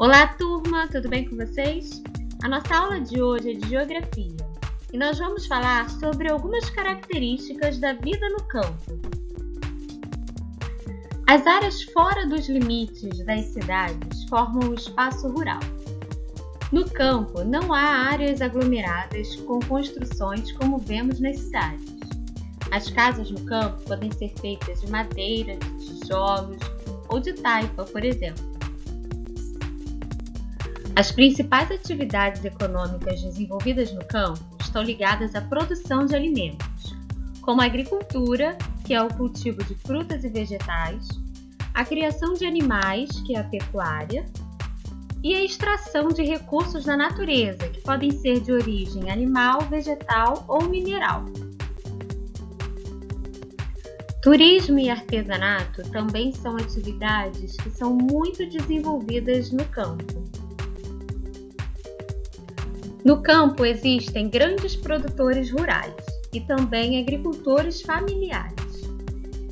Olá, turma! Tudo bem com vocês? A nossa aula de hoje é de Geografia e nós vamos falar sobre algumas características da vida no campo. As áreas fora dos limites das cidades formam o espaço rural. No campo, não há áreas aglomeradas com construções como vemos nas cidades. As casas no campo podem ser feitas de madeira, de tijolos ou de taipa, por exemplo. As principais atividades econômicas desenvolvidas no campo estão ligadas à produção de alimentos, como a agricultura, que é o cultivo de frutas e vegetais, a criação de animais, que é a pecuária, e a extração de recursos da natureza, que podem ser de origem animal, vegetal ou mineral. Turismo e artesanato também são atividades que são muito desenvolvidas no campo. No campo existem grandes produtores rurais e também agricultores familiares.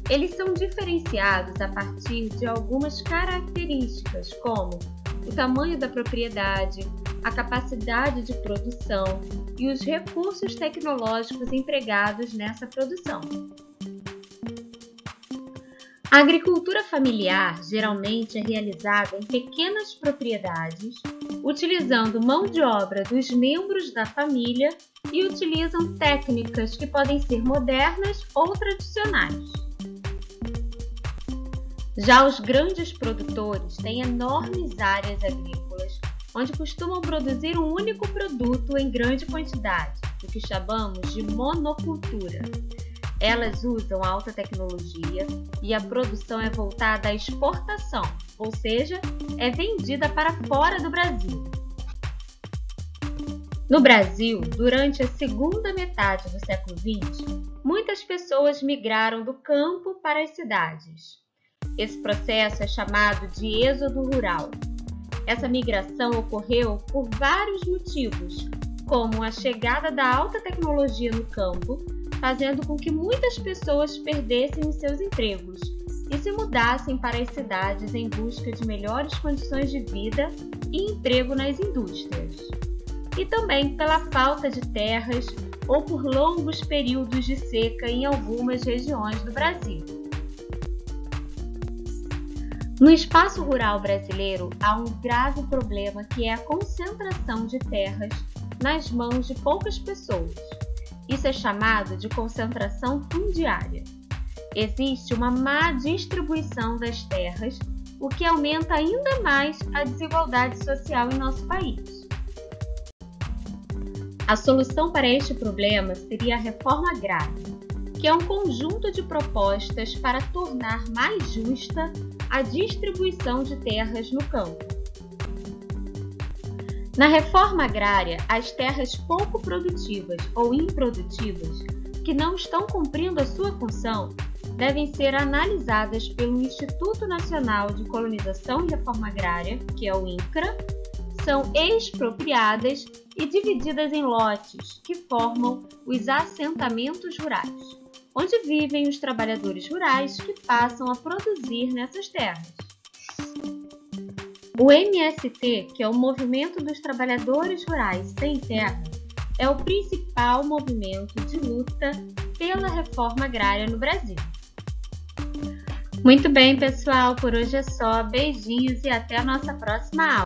Eles são diferenciados a partir de algumas características, como o tamanho da propriedade, a capacidade de produção e os recursos tecnológicos empregados nessa produção. A agricultura familiar geralmente é realizada em pequenas propriedades, utilizando mão de obra dos membros da família e utilizam técnicas que podem ser modernas ou tradicionais. Já os grandes produtores têm enormes áreas agrícolas, onde costumam produzir um único produto em grande quantidade, o que chamamos de monocultura. Elas usam alta tecnologia e a produção é voltada à exportação, ou seja, é vendida para fora do Brasil. No Brasil, durante a segunda metade do século XX, muitas pessoas migraram do campo para as cidades. Esse processo é chamado de êxodo rural. Essa migração ocorreu por vários motivos, como a chegada da alta tecnologia no campo, fazendo com que muitas pessoas perdessem os seus empregos e se mudassem para as cidades em busca de melhores condições de vida e emprego nas indústrias. E também pela falta de terras ou por longos períodos de seca em algumas regiões do Brasil. No espaço rural brasileiro, há um grave problema que é a concentração de terras nas mãos de poucas pessoas. Isso é chamado de concentração fundiária. Existe uma má distribuição das terras, o que aumenta ainda mais a desigualdade social em nosso país. A solução para este problema seria a reforma agrária, que é um conjunto de propostas para tornar mais justa a distribuição de terras no campo. Na reforma agrária, as terras pouco produtivas ou improdutivas, que não estão cumprindo a sua função, devem ser analisadas pelo Instituto Nacional de Colonização e Reforma Agrária, que é o INCRA, são expropriadas e divididas em lotes, que formam os assentamentos rurais, onde vivem os trabalhadores rurais que passam a produzir nessas terras. O MST, que é o Movimento dos Trabalhadores Rurais Sem Terra, é o principal movimento de luta pela reforma agrária no Brasil. Muito bem, pessoal, por hoje é só. Beijinhos e até a nossa próxima aula.